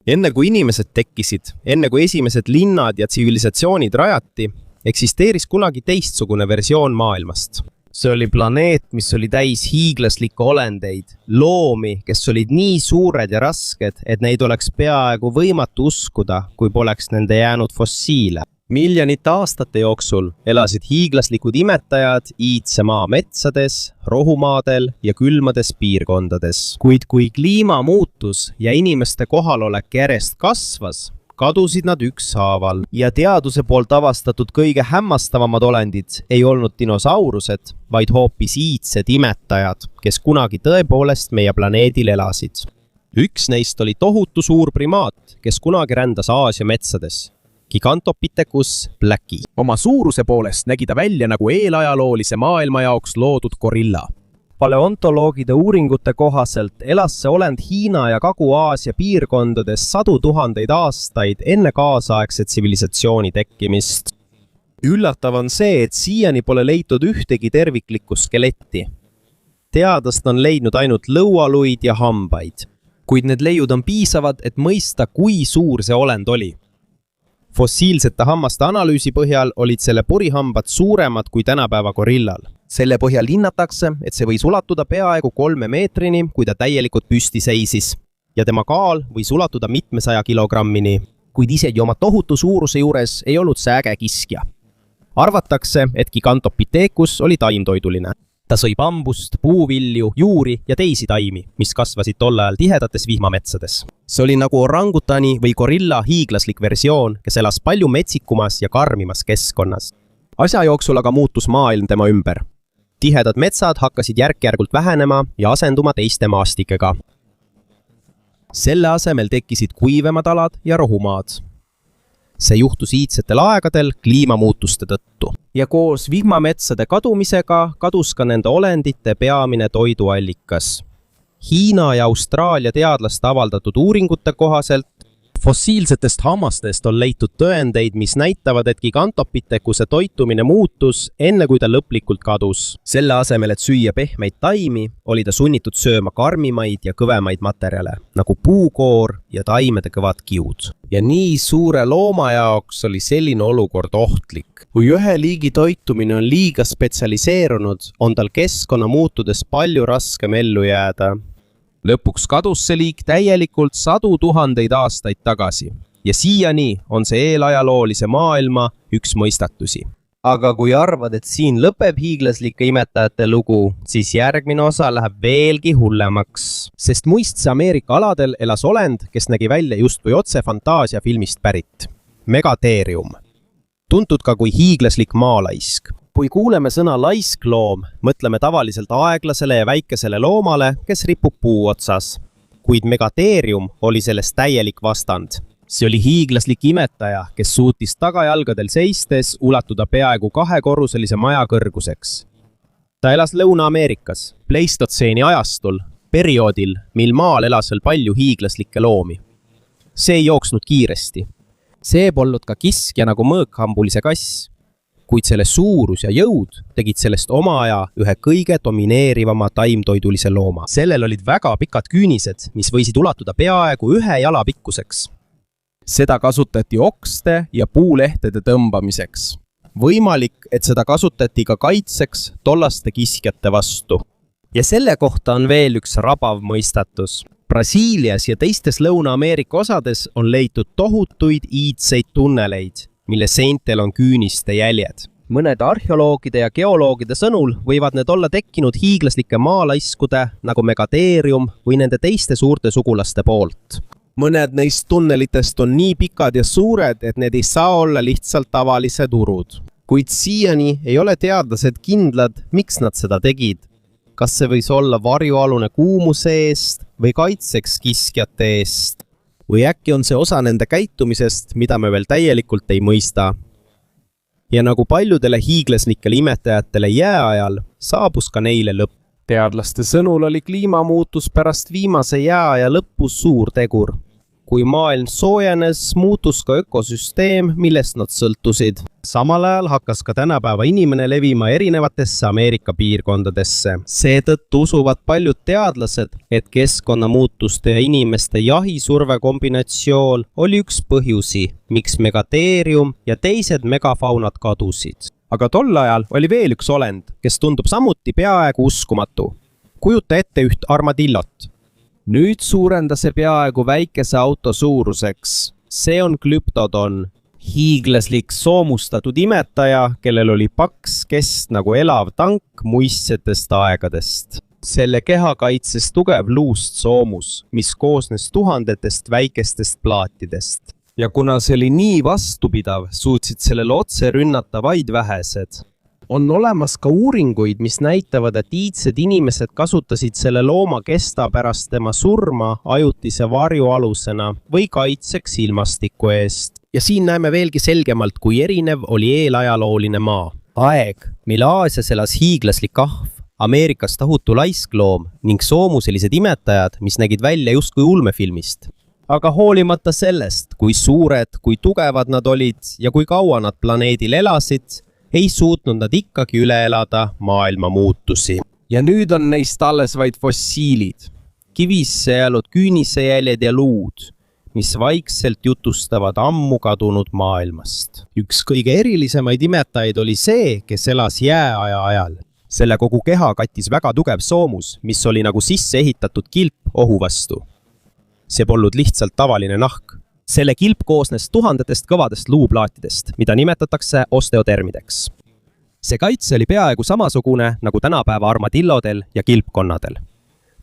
Enne kui inimesed tekkisid, enne kui esimesed linnad ja tsivilisatsioonid rajati, eksisteeris kunagi teistsugune versioon maailmast. See oli planeet, mis oli täis hiiglaslikke olendeid, loomi, kes olid nii suured ja rasked, et neid oleks peaaegu võimatu uskuda, kui poleks nende jäänud fossiile. Miljonite aastate jooksul elasid hiiglaslikud imetajad iidse maa metsades, rohumaadel ja külmades piirkondades. Kuid kui kliima muutus ja inimeste kohalolek järjest kasvas, kadusid nad ükshaaval ja teaduse poolt avastatud kõige hämmastavamad olendid ei olnud dinosaurused, vaid hoopis iidsed imetajad, kes kunagi tõepoolest meie planeedil elasid. Üks neist oli tohutu suur primaat, kes kunagi rändas Aasia metsades. Gigantopithecus blacki. Oma suuruse poolest nägi ta välja nagu eelajaloolise maailma jaoks loodud gorilla. Paleontoloogide uuringute kohaselt elas see olend Hiina ja Kagu-Aasia piirkondades 100 000 aastaid enne kaasaegse tsivilisatsiooni tekkimist. Üllatav on see, et siiani pole leitud ühtegi terviklikku skeletti. Teadlased on leidnud ainult lõualuid ja hambaid, kuid need leiud on piisavad, et mõista, kui suur see olend oli. Fossiilsete hammaste analüüsi põhjal olid selle purihambad suuremad kui tänapäeva gorillal. Selle põhjal hinnatakse, et see võis ulatuda peaaegu 3 meetrini, kui ta täielikult püsti seisis. Ja tema kaal võis ulatuda mitmesaja kilogrammini, kuid isegi oma tohutu suuruse juures ei olnud see äge kiskja. Arvatakse, et Gigantopithecus oli taimtoiduline. Ta sõi bambust, puuvilju, juuri ja teisi taimi, mis kasvasid tol ajal tihedates vihmametsades. See oli nagu orangutani või gorilla hiiglaslik versioon, kes elas palju metsikumas ja karmimas keskkonnas. Asja jooksul aga muutus maailm tema ümber. Tihedad metsad hakkasid järk-järgult vähenema ja asenduma teiste maastikega. Selle asemel tekkisid kuivemad alad ja rohumaad. See juhtus iidsetel aegadel kliimamuutuste tõttu. Ja koos vihmametsade kadumisega kadus ka nende olendite peamine toiduallikas. Hiina ja Austraalia teadlaste avaldatud uuringute kohaselt fossiilsetest hammastest on leitud tõendeid, mis näitavad, et Gigantopithecuse toitumine muutus enne, kui ta lõplikult kadus. Selle asemel, et süüa pehmeid taimi, oli ta sunnitud sööma karmimaid ja kõvemaid materjale, nagu puukoor ja taimede kõvad kiud. Ja nii suure looma jaoks oli selline olukord ohtlik. Kui ühe liigi toitumine on liiga spetsialiseerunud, on tal keskkonna muutudes palju raskem ellu jääda. Lõpuks kadus see liik täielikult 100 000 aastaid tagasi ja siiani on see eelajaloolise maailma üks mõistatusi. Aga kui arvad, et siin lõpeb hiiglaslike imetajate lugu, siis järgmine osa läheb veelgi hullemaks. Sest muistse Ameerika aladel elas olend, kes nägi välja justkui otse fantaasiafilmist pärit. Megatherium. Tuntud ka kui hiiglaslik maalaisk. Kui kuuleme sõna laiskloom, mõtleme tavaliselt aeglasele ja väikesele loomale, kes ripub puu otsas. Kuid Megatherium oli sellest täielik vastand. See oli hiiglaslik imetaja, kes suutis tagajalgadel seistes ulatuda peaaegu 2-korruselise maja kõrguseks. Ta elas Lõuna-Ameerikas, Pleistotseeni ajastul, perioodil, mil maal elas veel palju hiiglaslikke loomi. See ei jooksnud kiiresti. See polnud ka kiskja nagu mõõkhambulise kass. Kuid selle suurus ja jõud tegid sellest oma aja ühe kõige domineerivama taimtoidulise looma. Sellel olid väga pikad küünised, mis võisid ulatuda peaaegu 1 jala pikkuseks. Seda kasutati okste ja puulehtede tõmbamiseks. Võimalik, et seda kasutati ka kaitseks tollaste kiskjate vastu. Ja selle kohta on veel üks rabav mõistatus. Brasiilias ja teistes Lõuna-Ameerika osades on leitud tohutuid iidseid tunneleid, mille seintel on küüniste jäljed. Mõned arheoloogide ja geoloogide sõnul võivad need olla tekkinud hiiglaslike maalaiskude nagu Megatherium või nende teiste suurte sugulaste poolt. Mõned neist tunnelitest on nii pikad ja suured, et need ei saa olla lihtsalt tavalised urud. Kuid siiani ei ole teadlased kindlad, miks nad seda tegid. Kas see võis olla varjualune kuumuse eest või kaitseks kiskjate eest? Või äkki on see osa nende käitumisest, mida me veel täielikult ei mõista. Ja nagu paljudele hiiglaslikele imetajatele jääajal, saabus ka neile lõpp. Teadlaste sõnul oli kliimamuutus pärast viimase jääaja lõppu suur tegur. kui maailm soojenes, muutus ka ökosüsteem, millest nad sõltusid. Samal ajal hakkas ka tänapäeva inimene levima erinevatesse Ameerika piirkondadesse. Seetõttu usuvad paljud teadlased, et keskkonnamuutuste ja inimeste jahisurve kombinatsioon oli üks põhjusi, miks megateerium ja teised megafaunad kadusid. Aga tol ajal oli veel üks olend, kes tundub samuti peaaegu uskumatu. Kujuta ette üht armadillot. Nüüd suurendas see peaaegu väikese auto suuruseks. See on Glyptodon, hiiglaslik soomustatud imetaja, kellel oli paks kest nagu elav tank muistsetest aegadest. Selle keha kaitses tugev luust soomus, mis koosnes tuhandetest väikestest plaatidest. Ja kuna see oli nii vastupidav, suutsid sellele otse rünnata vaid vähesed. On olemas ka uuringuid, mis näitavad, et iidsed inimesed kasutasid selle looma kesta pärast tema surma ajutise varjualusena või kaitseks ilmastiku eest. Ja siin näeme veelgi selgemalt, kui erinev oli eelajalooline maa. Aeg, mil Aasias elas hiiglaslik ahv, Ameerikas tohutu laiskloom ning soomuselised imetajad, mis nägid välja justkui ulmefilmist. Aga hoolimata sellest, kui suured, kui tugevad nad olid ja kui kaua nad planeedil elasid, ei suutnud nad ikkagi üle elada maailma muutusi. Ja nüüd on neist alles vaid fossiilid, kivisse jäänud küünisejäljed ja luud, mis vaikselt jutustavad ammu kadunud maailmast. Üks kõige erilisemaid imetajaid oli see, kes elas jääaja ajal. Selle kogu keha kattis väga tugev soomus, mis oli nagu sisse ehitatud kilp ohu vastu. See polnud lihtsalt tavaline nahk. Selle kilp koosnes tuhandetest kõvadest luuplaatidest, mida nimetatakse osteotermideks. See kaitse oli peaaegu samasugune nagu tänapäeva armadillodel ja kilpkonnadel.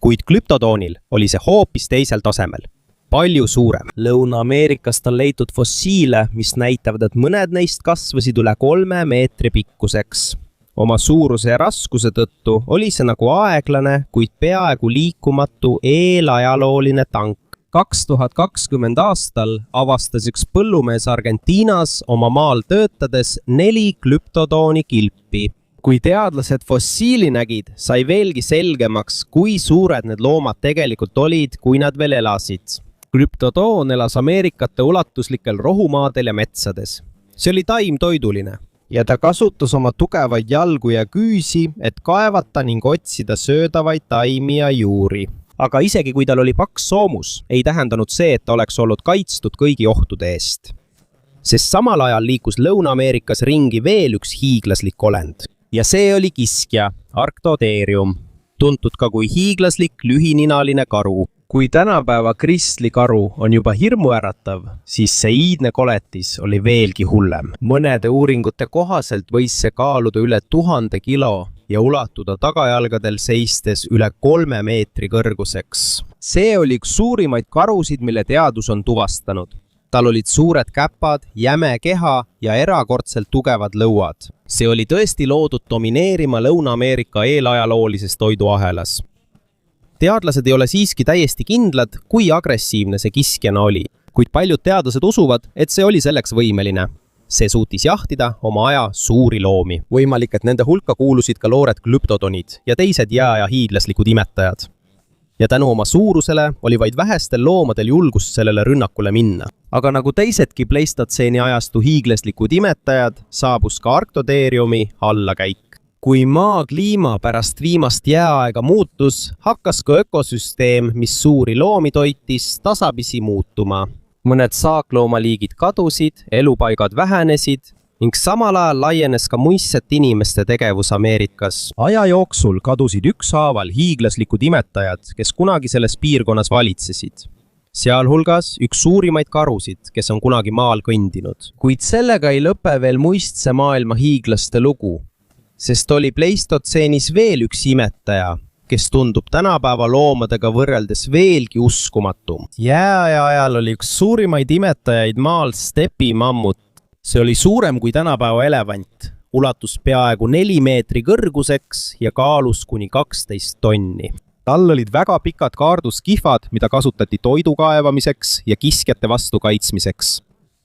Kuid Glyptodonil oli see hoopis teisel tasemel. Palju suurem. Lõuna-Ameerikast on leitud fossiile, mis näitavad, et mõned neist kasvasid üle 3 meetri pikkuseks. Oma suuruse ja raskuse tõttu oli see nagu aeglane, kuid peaaegu liikumatu eelajalooline tank. 2020 aastal avastas üks põllumees Argentiinas oma maal töötades 4 Glyptodoni kilpi. Kui teadlased fossiili nägid, sai veelgi selgemaks, kui suured need loomad tegelikult olid, kui nad veel elasid. Glyptodon elas Ameerikate ulatuslikel rohumaadel ja metsades. See oli taimtoiduline ja ta kasutas oma tugevaid jalgu ja küüsi, et kaevata ning otsida söödavaid taimi ja juuri. Aga isegi kui tal oli paks soomus, ei tähendanud see, et ta oleks olnud kaitstud kõigi ohtude eest. Sest samal ajal liikus Lõuna-Ameerikas ringi veel üks hiiglaslik olend. Ja see oli kiskja, Arctotherium, tuntud ka kui hiiglaslik lühininaline karu. Kui tänapäeva kristlikaru on juba hirmuäratav, siis see iidne koletis oli veelgi hullem. Mõnede uuringute kohaselt võis see kaaluda üle 1000 kilo ja ulatuda tagajalgadel seistes üle 3 meetri kõrguseks. See oli üks suurimaid karusid, mille teadus on tuvastanud. Tal olid suured käpad, jäme keha ja erakordselt tugevad lõuad. See oli tõesti loodud domineerima Lõuna-Ameerika eelajaloolises toiduahelas. Teadlased ei ole siiski täiesti kindlad, kui agressiivne see kiskjana oli, kuid paljud teadlased usuvad, et see oli selleks võimeline. See suutis jahtida oma aja suuri loomi. Võimalik, et nende hulka kuulusid ka loored Glyptodonid ja teised jää- ja hiiglaslikud imetajad. Ja tänu oma suurusele oli vaid vähestel loomadel julgust sellele rünnakule minna. Aga nagu teisedki Pleistotseeni ajastu hiiglaslikud imetajad, saabus ka Arctotheriumi allakäik. Kui maa kliima pärast viimast jääaega muutus, hakkas ka ökosüsteem, mis suuri loomi toitis, tasapisi muutuma. Mõned saakloomaliigid kadusid, elupaigad vähenesid ning samal ajal laienes ka muistset inimeste tegevus Ameerikas. Aja jooksul kadusid ükshaaval hiiglaslikud imetajad, kes kunagi selles piirkonnas valitsesid. Sealhulgas üks suurimaid karusid, kes on kunagi maal kõndinud. Kuid sellega ei lõpe veel muistse maailma hiiglaste lugu, sest oli Pleistotseenis veel üks imetaja, kes tundub tänapäeva loomadega võrreldes veelgi uskumatum. Jääaja ajal oli üks suurimaid imetajaid maal stepimammut. See oli suurem kui tänapäeva elevant, ulatus peaaegu 4 meetri kõrguseks ja kaalus kuni 12 tonni. Tal olid väga pikad kaarduskihvad, mida kasutati toidu kaevamiseks ja kiskjate vastu kaitsmiseks.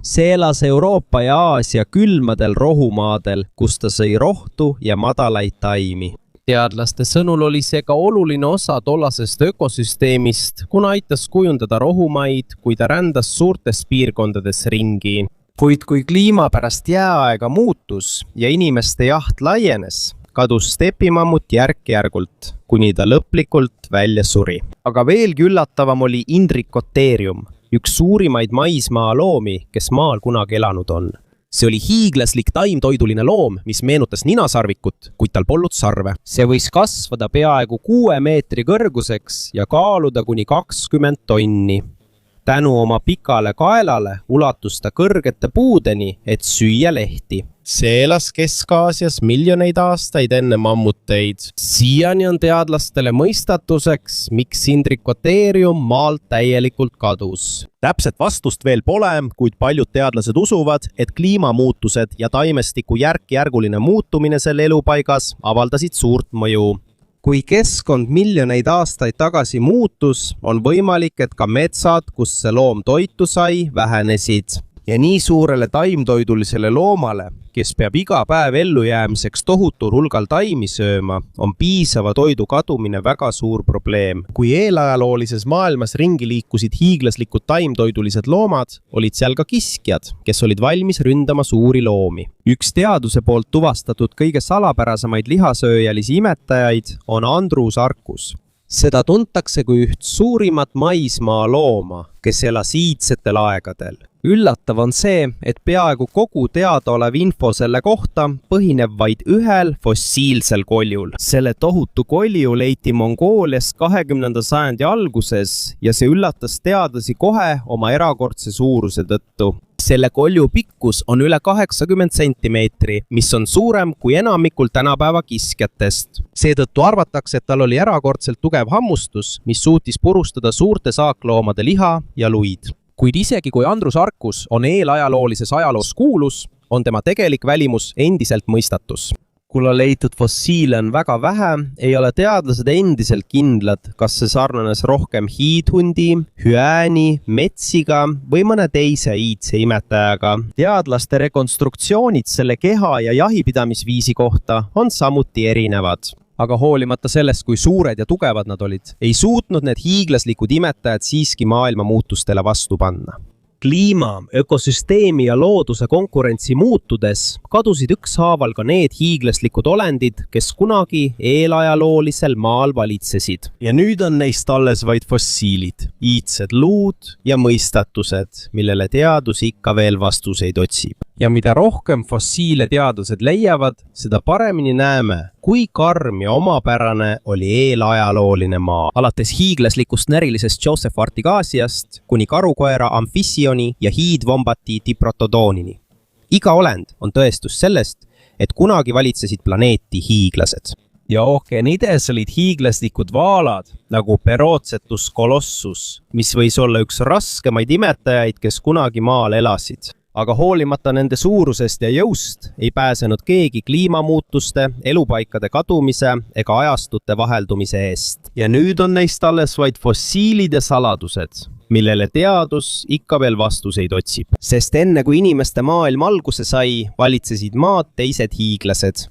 See elas Euroopa ja Aasia külmadel rohumaadel, kus ta sõi rohtu ja madalaid taimi. teadlaste sõnul oli see ka oluline osa tollasest ökosüsteemist, kuna aitas kujundada rohumaid, kui ta rändas suurtes piirkondades ringi. Kuid kui kliima pärast jääaega muutus ja inimeste jaht laienes, kadus stepimammut järk-järgult, kuni ta lõplikult välja suri. Aga veelgi üllatavam oli Indricotherium, üks suurimaid maismaa loomi, kes maal kunagi elanud on. See oli hiiglaslik taimtoiduline loom, mis meenutas ninasarvikut, kuid tal polnud sarve. See võis kasvada peaaegu 6 meetri kõrguseks ja kaaluda kuni 20 tonni. Tänu oma pikale kaelale ulatus ta kõrgete puudeni, et süüa lehti. See elas Kesk-Aasias miljoneid aastaid enne mammuteid. Siiani on teadlastele mõistatuseks, miks Indricotherium maalt täielikult kadus. Täpset vastust veel pole, kuid paljud teadlased usuvad, et kliimamuutused ja taimestiku järk-järguline muutumine selle elupaigas avaldasid suurt mõju. Kui keskkond miljoneid aastaid tagasi muutus, on võimalik, et ka metsad, kus see loom toitu sai, vähenesid. Ja nii suurele taimtoidulisele loomale, kes peab iga päev ellujäämiseks tohutul hulgal taimi sööma, on piisava toidu kadumine väga suur probleem. Kui eelajaloolises maailmas ringi liikusid hiiglaslikud taimtoidulised loomad, olid seal ka kiskjad, kes olid valmis ründama suuri loomi. Üks teaduse poolt tuvastatud kõige salapärasemaid lihasööjalisi imetajaid on Andrusarcus. Seda tuntakse kui üht suurimat maismaa looma, kes elas iidsetel aegadel. Üllatav on see, et peaaegu kogu teadaolev info selle kohta põhineb vaid ühel fossiilsel koljul. Selle tohutu kolju leiti Mongoolias 20. sajandi alguses ja see üllatas teadlasi kohe oma erakordse suuruse tõttu. Selle kolju pikkus on üle 80 sentimeetri, mis on suurem kui enamikul tänapäeva kiskjatest. Seetõttu arvatakse, et tal oli erakordselt tugev hammustus, mis suutis purustada suurte saakloomade liha ja luid. Kuid isegi kui Andrusarcus on eelajaloolises ajaloos kuulus, on tema tegelik välimus endiselt mõistatus. Kuna leitud fossiile on väga vähe, ei ole teadlased endiselt kindlad, kas see sarnanes rohkem hiidhundi, hüääni, metsiga või mõne teise iidse imetajaga. Teadlaste rekonstruktsioonid selle keha ja jahipidamisviisi kohta on samuti erinevad. Aga hoolimata sellest, kui suured ja tugevad nad olid, ei suutnud need hiiglaslikud imetajad siiski maailma muutustele vastu panna. Kliima, ökosüsteemi ja looduse konkurentsi muutudes kadusid ükshaaval ka need hiiglaslikud olendid, kes kunagi eelajaloolisel maal valitsesid. Ja nüüd on neist alles vaid fossiilid, iidsed luud ja mõistatused, millele teadus ikka veel vastuseid otsib. Ja mida rohkem fossiile teadlased leiavad, seda paremini näeme, kui karm ja omapärane oli eelajalooline maa. Alates hiiglaslikust närilisest Joseph Artigasiast kuni karukoera Amfissioni ja hiidvombati Diprotodonini. Iga olend on tõestus sellest, et kunagi valitsesid planeeti hiiglased. Ja ookeanides olid hiiglaslikud vaalad, nagu Perotsetus colossus, mis võis olla üks raskemaid imetajaid, kes kunagi maal elasid. Aga hoolimata nende suurusest ja jõust ei pääsenud keegi kliimamuutuste, elupaikade kadumise ega ajastute vaheldumise eest. Ja nüüd on neist alles vaid fossiilid ja saladused, millele teadus ikka veel vastuseid otsib. Sest enne kui inimeste maailm alguse sai, valitsesid maad teised hiiglased.